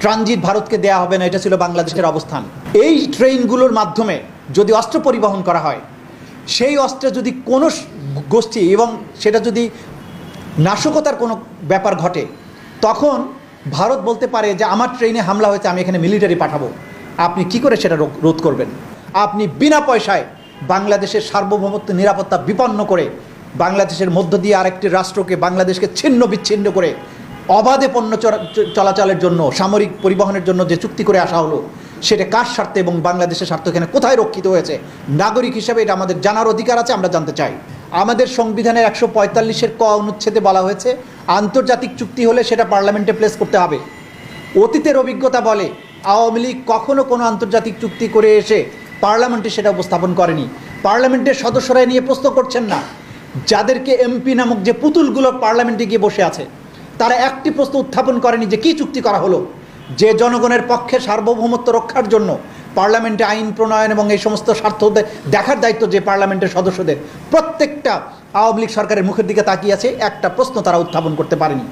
Transit ভারতকে দেয়া হবে না, এটা ছিল বাংলাদেশের অবস্থান। এই ট্রেনগুলোর মাধ্যমে যদি অস্ত্র পরিবহন করা হয়, সেই অস্ত্রে যদি কোনো গোষ্ঠী এবং সেটা যদি নাশকতার কোনো ব্যাপার ঘটে, তখন ভারত বলতে পারে যে আমার ট্রেনে হামলা হয়েছে, আমি এখানে মিলিটারি পাঠাবো। আপনি কি করে সেটা রোধ করবেন? আপনি বিনা পয়সায় বাংলাদেশের সার্বভৌমত্ব নিরাপত্তা বিপন্ন করে বাংলাদেশের মধ্য দিয়ে আরেকটি রাষ্ট্রকে, বাংলাদেশকে ছিন্ন বিচ্ছিন্ন করে অবাধে পণ্য চলাচলের জন্য, সামরিক পরিবহনের জন্য যে চুক্তি করে আসা হলো, সেটা কার স্বার্থে এবং বাংলাদেশের স্বার্থ এখানে কোথায় রক্ষিত হয়েছে? নাগরিক হিসেবে এটা আমাদের জানার অধিকার আছে, আমরা জানতে চাই। আমাদের সংবিধানের ১৪৫-এর ক অনুচ্ছেদে বলা হয়েছে আন্তর্জাতিক চুক্তি হলে সেটা পার্লামেন্টে প্লেস করতে হবে। অতীতের অভিজ্ঞতা বলে আওয়ামী লীগ কখনো কোনো আন্তর্জাতিক চুক্তি করে এসে পার্লামেন্টে সেটা উপস্থাপন করেনি। পার্লামেন্টের সদস্যরা নিয়ে প্রশ্ন করছেন না। যাদেরকে এমপি নামক যে পুতুলগুলো পার্লামেন্টে গিয়ে বসে আছে, তারা একটি প্রশ্ন উত্থাপন করেনি যে কী চুক্তি করা হলো। যে জনগণের পক্ষে সার্বভৌমত্ব রক্ষার জন্য পার্লামেন্টে আইন প্রণয়ন এবং এই সমস্ত স্বার্থ দেখার দায়িত্ব যে পার্লামেন্টের সদস্যদের, প্রত্যেকটা আওয়ামী লীগ সরকারের মুখের দিকে তাকিয়ে আছে, একটা প্রশ্ন তারা উত্থাপন করতে পারেনি।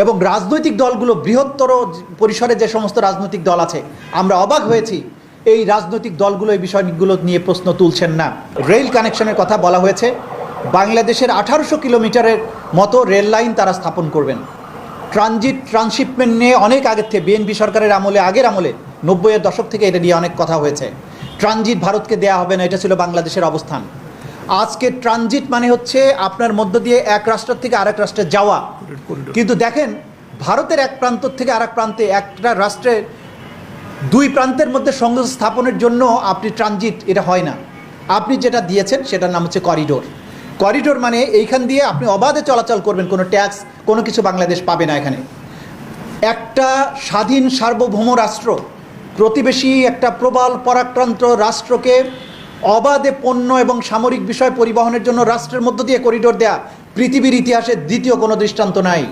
এবং রাজনৈতিক দলগুলো, বৃহত্তর পরিসরে যে সমস্ত রাজনৈতিক দল আছে, আমরা অবাক হয়েছি এই রাজনৈতিক দলগুলো এই বিষয়গুলো নিয়ে প্রশ্ন তুলছেন না। রেল কানেকশনের কথা বলা হয়েছে, বাংলাদেশের 1800 কিলোমিটারের মতো রেল লাইন তারা স্থাপন করবেন। ট্রান্সশিপমেন্ট নিয়ে অনেক আগের থেকে, বিএনপি সরকারের আমলে, আগের আমলে 90-এর দশক থেকে এটা নিয়ে অনেক কথা হয়েছে। ট্রানজিট ভারতকে দেয়া হবে না, এটা ছিল বাংলাদেশের অবস্থান। আজকে ট্রানজিট মানে হচ্ছে আপনার মধ্য দিয়ে এক রাষ্ট্র থেকে আরেক রাষ্ট্রে যাওয়া। কিন্তু দেখেন, ভারতের এক প্রান্ত থেকে আরেক প্রান্তে, একটা রাষ্ট্রের দুই প্রান্তের মধ্যে সংযোগ স্থাপনের জন্য আপনি ট্রানজিট, এটা হয় না। আপনি যেটা দিয়েছেন সেটার নাম হচ্ছে করিডোর। করিডোর মানে এইখান দিয়ে আপনি অবাধে চলাচল করবেন, কোনো ট্যাক্স, কোনো কিছু বাংলাদেশ পাবে না। এখানে একটা স্বাধীন সার্বভৌম রাষ্ট্র প্রতিবেশী একটা প্রবল পরাক্রান্ত রাষ্ট্রকে অবাধে পণ্য এবং সামরিক বিষয় পরিবহনের জন্য রাষ্ট্রের মধ্য দিয়ে করিডোর দেয়া পৃথিবীর ইতিহাসে দ্বিতীয় কোনো দৃষ্টান্ত নাই।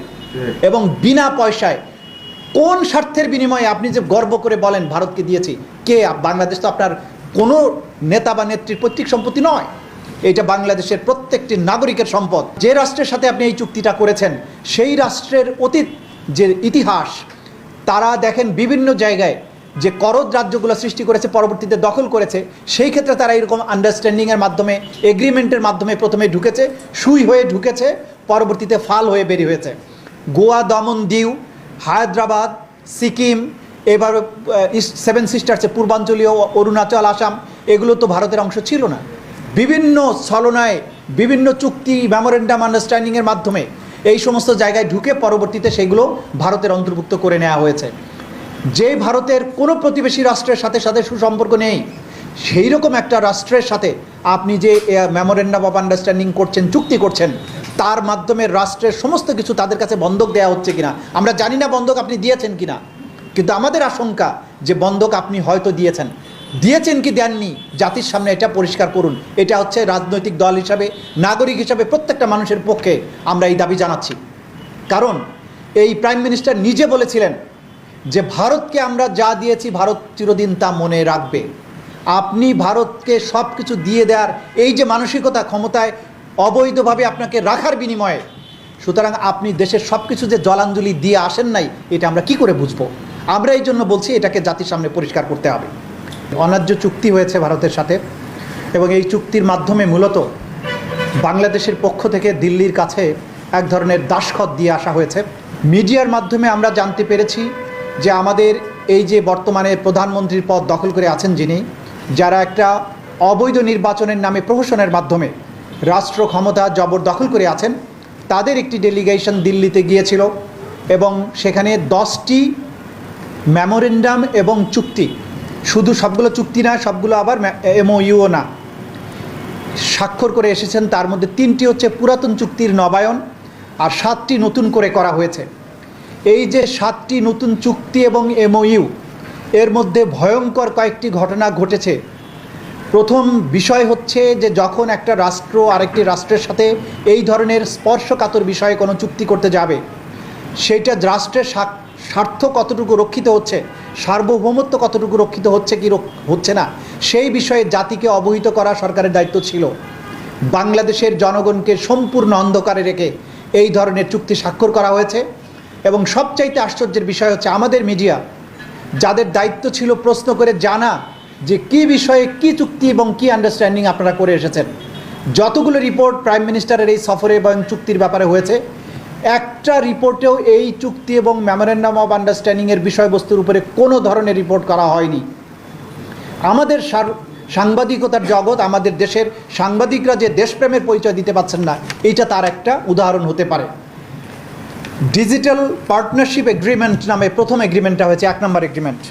এবং বিনা পয়সায়, কোন স্বার্থের বিনিময়ে আপনি যে গর্ব করে বলেন ভারতকে দিয়েছি? কে? বাংলাদেশ তো আপনার কোনো নেতা বা নেত্রীর পৈতৃক সম্পত্তি নয়, এটা বাংলাদেশের প্রত্যেকটি নাগরিকের সম্পদ। যে রাষ্ট্রের সাথে আপনি এই চুক্তিটা করেছেন, সেই রাষ্ট্রের অতীত যে ইতিহাস, তারা দেখেন বিভিন্ন জায়গায় যে করদ রাজ্যগুলো সৃষ্টি করেছে, পরবর্তীতে দখল করেছে, সেই ক্ষেত্রে তারা এরকম আন্ডারস্ট্যান্ডিংয়ের মাধ্যমে, এগ্রিমেন্টের মাধ্যমে প্রথমে ঢুকেছে, সুই হয়ে ঢুকেছে, পরবর্তীতে ফাল হয়ে বেরিয়ে হয়েছে। গোয়া, দমন, দিউ, হায়দ্রাবাদ, সিকিম, এবার সেভেন সিস্টার্সে পূর্বাঞ্চলীয় অরুণাচল, আসাম, এগুলো তো ভারতের অংশ ছিল না। বিভিন্ন ছলনায়, বিভিন্ন চুক্তি, মেমোরেন্ডাম আন্ডারস্ট্যান্ডিংয়ের মাধ্যমে এই সমস্ত জায়গায় ঢুকে পরবর্তীতে সেগুলো ভারতের অন্তর্ভুক্ত করে নেওয়া হয়েছে। যে ভারতের কোনো প্রতিবেশী রাষ্ট্রের সাথে সাথে সুসম্পর্ক নেই, সেই রকম একটা রাষ্ট্রের সাথে আপনি যে মেমোরেন্ডাম অফ আন্ডারস্ট্যান্ডিং করছেন, চুক্তি করছেন, তার মাধ্যমে রাষ্ট্রের সমস্ত কিছু তাদের কাছে বন্ধক দেওয়া হচ্ছে কিনা আমরা জানি না, বন্ধক আপনি দিয়েছেন কিনা। কিন্তু আমাদের আশঙ্কা যে বন্ধক আপনি হয়তো দিয়েছেন কি দেননি, জাতির সামনে এটা পরিষ্কার করুন। এটা হচ্ছে রাজনৈতিক দল হিসাবে, নাগরিক হিসাবে প্রত্যেকটা মানুষের পক্ষে আমরা এই দাবি জানাচ্ছি। কারণ এই প্রাইম মিনিস্টার নিজে বলেছিলেন যে ভারতকে আমরা যা দিয়েছি, ভারত চিরদিন তা মনে রাখবে। আপনি ভারতকে সব কিছু দিয়ে দেওয়ার এই যে মানসিকতা, ক্ষমতায় অবৈধভাবে আপনাকে রাখার বিনিময়ে, সুতরাং আপনি দেশের সব কিছু যে জলাঞ্জলি দিয়ে আসেন নাই, এটা আমরা কি করে বুঝবো? আমরা এই জন্য বলছি এটাকে জাতির সামনে পরিষ্কার করতে হবে। অন্যায্য চুক্তি হয়েছে ভারতের সাথে, এবং এই চুক্তির মাধ্যমে মূলত বাংলাদেশের পক্ষ থেকে দিল্লির কাছে এক ধরনের দাসখত দিয়ে আসা হয়েছে। মিডিয়ার মাধ্যমে আমরা জানতে পেরেছি যে আমাদের এই যে বর্তমানে প্রধানমন্ত্রীর পদ দখল করে আছেন যিনি, যারা একটা অবৈধ নির্বাচনের নামে প্রহসনের মাধ্যমে রাষ্ট্র ক্ষমতা জবরদখল করে আছেন, তাদের একটি ডেলিগেশন দিল্লিতে গিয়েছিল এবং সেখানে 10টি মেমোরেন্ডাম এবং চুক্তি, শুধু সবগুলো চুক্তি না, সবগুলো আবার MOUও না, স্বাক্ষর করে এসেছেন। তার মধ্যে 3টি হচ্ছে পুরাতন চুক্তির নবায়ন, আর 7টি নতুন করে করা হয়েছে। এই যে 7টি নতুন চুক্তি এবং MOU, এর মধ্যে ভয়ঙ্কর কয়েকটি ঘটনা ঘটেছে। প্রথম বিষয় হচ্ছে যে যখন একটা রাষ্ট্র আরেকটি রাষ্ট্রের সাথে এই ধরনের স্পর্শকাতর বিষয়ে কোনো চুক্তি করতে যাবে, সেইটা রাষ্ট্রের স্বার্থ কতটুকু রক্ষিত হচ্ছে, সার্বভৌমত্ব কতটুকু রক্ষিত হচ্ছে কি হচ্ছে না, সেই বিষয়ে জাতিকে অবহিত করা সরকারের দায়িত্ব ছিল। বাংলাদেশের জনগণকে সম্পূর্ণ অন্ধকারে রেখে এই ধরনের চুক্তি স্বাক্ষর করা হয়েছে এবং সবচাইতে আশ্চর্যের বিষয় হচ্ছে আমাদের মিডিয়া, যাদের দায়িত্ব ছিল প্রশ্ন করে জানা যে কী বিষয়ে কী চুক্তি এবং কী আন্ডারস্ট্যান্ডিং আপনারা করে এসেছেন। যতগুলো রিপোর্ট প্রাইম মিনিস্টারের এই সফরে এবং চুক্তির ব্যাপারে হয়েছে, একটা রিপোর্টেও এই চুক্তি এবং মেমোরেন্ডাম অফ আন্ডারস্ট্যান্ডিংয়ের বিষয়বস্তুর উপরে কোনো ধরনের রিপোর্ট করা হয়নি। আমাদের সাংবাদিকতার জগৎ, আমাদের দেশের সাংবাদিকরা যে দেশপ্রেমের পরিচয় দিতে পারছেন না, এইটা তার একটা উদাহরণ হতে পারে। ডিজিটাল পার্টনারশিপ এগ্রিমেন্ট নামে প্রথম এগ্রিমেন্টটা হয়েছে 1 নম্বর এগ্রিমেন্ট।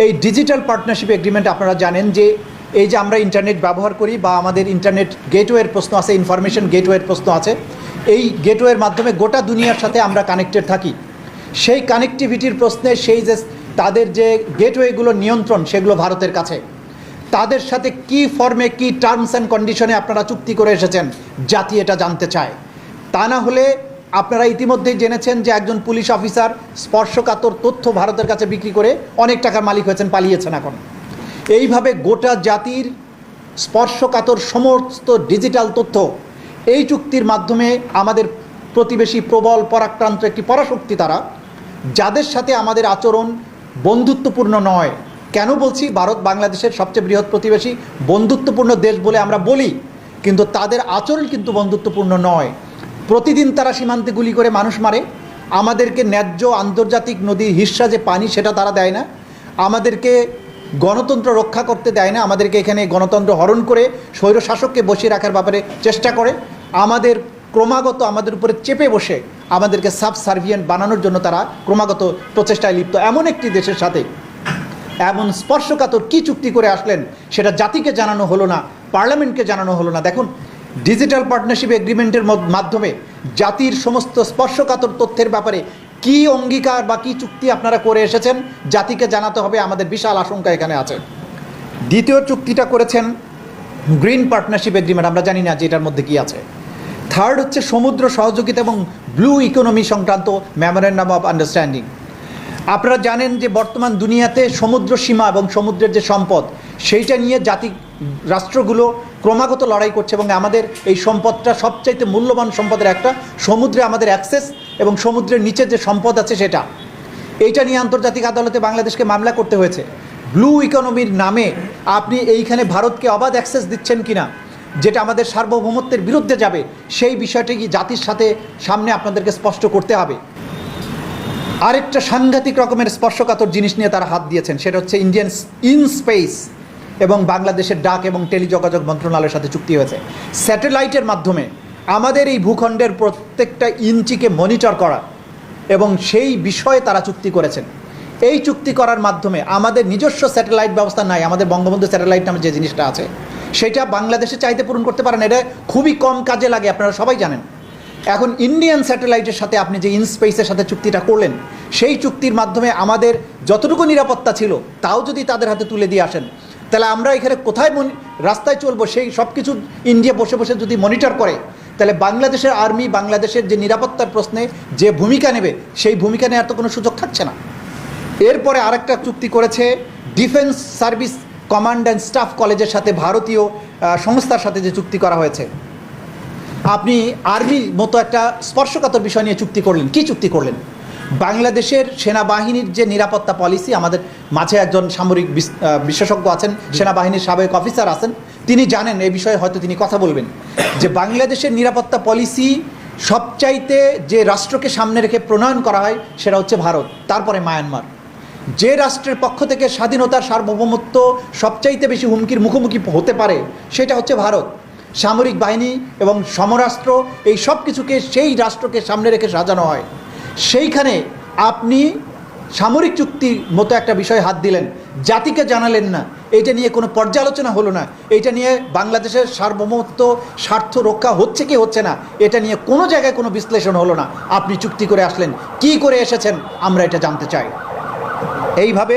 এই ডিজিটাল পার্টনারশিপ এগ্রিমেন্ট আপনারা জানেন যে এই যে আমরা ইন্টারনেট ব্যবহার করি বা আমাদের ইন্টারনেট গেটওয়ের প্রশ্ন আছে, ইনফরমেশন গেটওয়ের প্রশ্ন আছে, এই গেটওয়ের মাধ্যমে গোটা দুনিয়ার সাথে আমরা কানেক্টেড থাকি। সেই কানেক্টিভিটির প্রশ্নে সেই যে তাদের যে গেটওয়েগুলো নিয়ন্ত্রণ, সেগুলো ভারতের কাছে। তাদের সাথে কি ফর্মে কি টার্মস অ্যান্ড কন্ডিশনে আপনারা চুক্তি করে এসেছেন, জাতি এটা জানতে চায়। তা না হলে আপনারা ইতিমধ্যেই জেনেছেন যে একজন পুলিশ অফিসার স্পর্শকাতর তথ্য ভারতের কাছে বিক্রি করে অনেক টাকার মালিক হয়েছেন, পালিয়েছেন এখন। এইভাবে গোটা জাতির স্পর্শকাতর সমস্ত ডিজিটাল তথ্য এই চুক্তির মাধ্যমে আমাদের প্রতিবেশী প্রবল পরাক্রান্ত একটি পরাশক্তি তারা, যাদের সাথে আমাদের আচরণ বন্ধুত্বপূর্ণ নয়। কেন বলছি? ভারত বাংলাদেশের সবচেয়ে বৃহৎ প্রতিবেশী, বন্ধুত্বপূর্ণ দেশ বলে আমরা বলি, কিন্তু তাদের আচরণ কিন্তু বন্ধুত্বপূর্ণ নয়। প্রতিদিন তারা সীমান্তে গুলি করে মানুষ মারে, আমাদেরকে ন্যায্য আন্তর্জাতিক নদীর হিস্সা যে পানি সেটা তারা দেয় না, আমাদেরকে গণতন্ত্র রক্ষা করতে দেয় না, আমাদেরকে এখানে গণতন্ত্র হরণ করে স্বৈরশাসককে বসিয়ে রাখার ব্যাপারে চেষ্টা করে, আমাদের ক্রমাগত আমাদের উপরে চেপে বসে আমাদেরকে সাবসার্ভিয়েন্ট বানানোর জন্য তারা ক্রমাগত প্রচেষ্টায় লিপ্ত। এমন একটি দেশের সাথে এমন স্পর্শকাতর কী চুক্তি করে আসলেন, সেটা জাতিকে জানানো হলো না, পার্লামেন্টকে জানানো হলো না। দেখুন, ডিজিটাল পার্টনারশিপ এগ্রিমেন্টের মাধ্যমে জাতির সমস্ত স্পর্শকাতর তথ্যের ব্যাপারে কি অঙ্গীকার বা কী চুক্তি আপনারা করে এসেছেন, জাতিকে জানাতে হবে। আমাদের বিশাল আশঙ্কা এখানে আছে। দ্বিতীয় চুক্তিটা করেছেন গ্রিন পার্টনারশিপ এগ্রিমেন্ট, আমরা জানি না যে এটার মধ্যে কী আছে। থার্ড হচ্ছে সমুদ্র সহযোগিতা এবং ব্লু ইকোনমি সংক্রান্ত মেমোরেন্ডাম অফ আন্ডারস্ট্যান্ডিং। আপনারা জানেন যে বর্তমান দুনিয়াতে সমুদ্র সীমা এবং সমুদ্রের যে সম্পদ, সেইটা নিয়ে রাষ্ট্রগুলো ক্রমাগত লড়াই করছে এবং আমাদের এই সম্পদটা সবচাইতে মূল্যবান সম্পদের একটা। সমুদ্রে আমাদের অ্যাক্সেস এবং সমুদ্রের নিচে যে সম্পদ আছে সেটা, এইটা নিয়ে আন্তর্জাতিক আদালতে বাংলাদেশকে মামলা করতে হয়েছে। ব্লু ইকোনমির নামে আপনি এইখানে ভারতকে অবাধ অ্যাক্সেস দিচ্ছেন কিনা, যেটা আমাদের সার্বভৌমত্বের বিরুদ্ধে যাবে, সেই বিষয়টি কি জাতির সাথে সামনে আপনাদেরকে স্পষ্ট করতে হবে। আরেকটা সাংঘাতিক রকমের স্পর্শকাতর জিনিস নিয়ে তারা হাত দিয়েছেন, সেটা হচ্ছে ইন্ডিয়ান ইন স্পেস এবং বাংলাদেশের ডাক এবং টেলিযোগাযোগ মন্ত্রণালয়ের সাথে চুক্তি হয়েছে। স্যাটেলাইটের মাধ্যমে আমাদের এই ভূখণ্ডের প্রত্যেকটা ইঞ্চিকে মনিটর করা এবং সেই বিষয়ে তারা চুক্তি করেছেন। এই চুক্তি করার মাধ্যমে আমাদের নিজস্ব স্যাটেলাইট ব্যবস্থা নাই, আমাদের বঙ্গবন্ধু স্যাটেলাইট নামে যে জিনিসটা আছে সেটা বাংলাদেশে চাইতে পূরণ করতে পারেন, এটা খুবই কম কাজে লাগে, আপনারা সবাই জানেন। এখন ইন্ডিয়ান স্যাটেলাইটের সাথে আপনি যে ইনস্পেসের সাথে চুক্তিটা করলেন, সেই চুক্তির মাধ্যমে আমাদের যতটুকু নিরাপত্তা ছিল তাও যদি তাদের হাতে তুলে দিয়ে আসেন, তাহলে আমরা এখানে কোথায় রাস্তায় চলবো সেই সব কিছু ইন্ডিয়া বসে বসে যদি মনিটর করে, তাহলে বাংলাদেশের আর্মি বাংলাদেশের যে নিরাপত্তার প্রশ্নে যে ভূমিকা নেবে, সেই ভূমিকা নেওয়ার তো কোনো সুযোগ থাকছে না। এরপরে আরেকটা চুক্তি করেছে defence service command and staff কলেজের সাথে, ভারতীয় সংস্থার সাথে যে চুক্তি করা হয়েছে। আপনি আর্মির মতো একটা স্পর্শকাতর বিষয় নিয়ে চুক্তি করলেন। কি চুক্তি করলেন? বাংলাদেশের সেনাবাহিনীর যে নিরাপত্তা পলিসি, আমাদের মাঝে একজন সামরিক বিশেষজ্ঞ আছেন, সেনাবাহিনীর সাবেক অফিসার আছেন, তিনি জানেন এই বিষয়ে, হয়তো তিনি কথা বলবেন, যে বাংলাদেশের নিরাপত্তা পলিসি সবচাইতে যে রাষ্ট্রকে সামনে রেখে প্রণয়ন করা হয় সেটা হচ্ছে ভারত, তারপরে মায়ানমার। যে রাষ্ট্রের পক্ষ থেকে স্বাধীনতার সার্বভৌমত্ব সবচাইতে বেশি হুমকির মুখোমুখি হতে পারে সেটা হচ্ছে ভারত। সামরিক বাহিনী এবং সমরাস্ত্র এই সব কিছুকে সেই রাষ্ট্রকে সামনে রেখে সাজানো হয়। সেইখানে আপনি সামরিক চুক্তির মতো একটা বিষয়ে হাত দিলেন, জাতিকে জানালেন না, এইটা নিয়ে কোনো পর্যালোচনা হলো না, এইটা নিয়ে বাংলাদেশের সার্বভৌমত্ব স্বার্থ রক্ষা হচ্ছে কি হচ্ছে না, এটা নিয়ে কোনো জায়গায় কোনো বিশ্লেষণ হলো না। আপনি চুক্তি করে আসলেন, কি করে এসেছেন আমরা এটা জানতে চাই। এইভাবে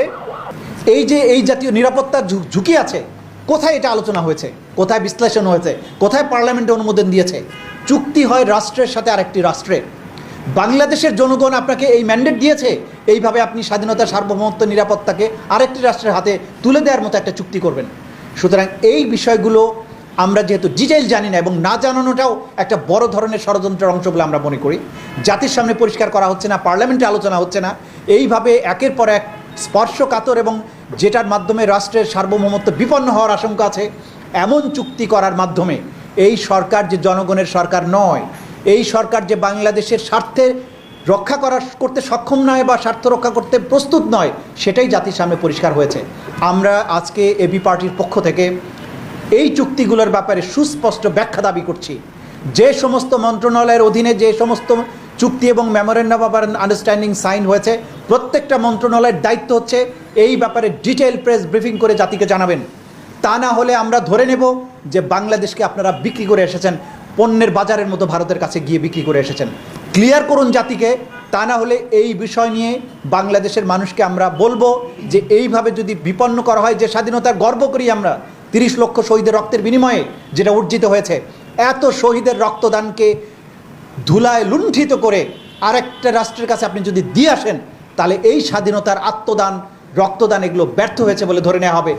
এই যে এই জাতীয় নিরাপত্তার ঝুঁকি আছে, কোথায় এটা আলোচনা হয়েছে, কোথায় বিশ্লেষণ হয়েছে, কোথায় পার্লামেন্টে অনুমোদন দিয়েছে? চুক্তি হয় রাষ্ট্রের সাথে আরেকটি রাষ্ট্রের। বাংলাদেশের জনগণ আপনাকে এই ম্যান্ডেট দিয়েছে, এইভাবে আপনি স্বাধীনতা সার্বভৌমত্ব নিরাপত্তাকে আরেকটি রাষ্ট্রের হাতে তুলে দেওয়ার মতো একটা চুক্তি করবেন। সুতরাং এই বিষয়গুলো আমরা যেহেতু ডিটেইল জানি না এবং না জানানোটাও একটা বড় ধরনের ষড়যন্ত্রের অংশ বলে আমরা মনে করি, জাতির সামনে পরিষ্কার করা হচ্ছে না, পার্লামেন্টে আলোচনা হচ্ছে না, এইভাবে একের পর এক স্পর্শকাতর এবং যেটার মাধ্যমে রাষ্ট্রের সার্বভৌমত্ব বিপন্ন হওয়ার আশঙ্কা আছে এমন চুক্তি করার মাধ্যমে এই সরকার যে জনগণের সরকার নয়, এই সরকার যে বাংলাদেশের স্বার্থে রক্ষা করতে সক্ষম নয় বা স্বার্থ রক্ষা করতে প্রস্তুত নয়, সেটাই জাতির সামনে পরিষ্কার হয়েছে। আমরা আজকে এবি পার্টির পক্ষ থেকে এই চুক্তিগুলোর ব্যাপারে সুস্পষ্ট ব্যাখ্যা দাবি করছি। যে সমস্ত মন্ত্রণালয়ের অধীনে যে সমস্ত চুক্তি এবং মেমোরেন্ডাম অফ আন্ডারস্ট্যান্ডিং সাইন হয়েছে, প্রত্যেকটা মন্ত্রণালয়ের দায়িত্ব হচ্ছে এই ব্যাপারে ডিটেইল প্রেস ব্রিফিং করে জাতিকে জানাবেন। তা না হলে আমরা ধরে নেব যে বাংলাদেশকে আপনারা বিক্রি করে এসেছেন, পণ্যের বাজারের মতো ভারতের কাছে গিয়ে বিক্রি করে এসেছেন। ক্লিয়ার করুন জাতিকে, তা না হলে এই বিষয় নিয়ে বাংলাদেশের মানুষকে আমরা বলবো যে এইভাবে যদি বিপন্ন করা হয়, যে স্বাধীনতার গর্ব করি আমরা 30 লক্ষ শহীদের রক্তের বিনিময়ে যেটা অর্জিত হয়েছে, এত শহীদের রক্তদানকে ধুলায় লুণ্ঠিত করে আরেকটা রাষ্ট্রের কাছে আপনি যদি দিয়ে আসেন, তাহলে এই স্বাধীনতার আত্মদান, রক্তদান এগুলো ব্যর্থ হয়েছে বলে ধরে নেওয়া হবে।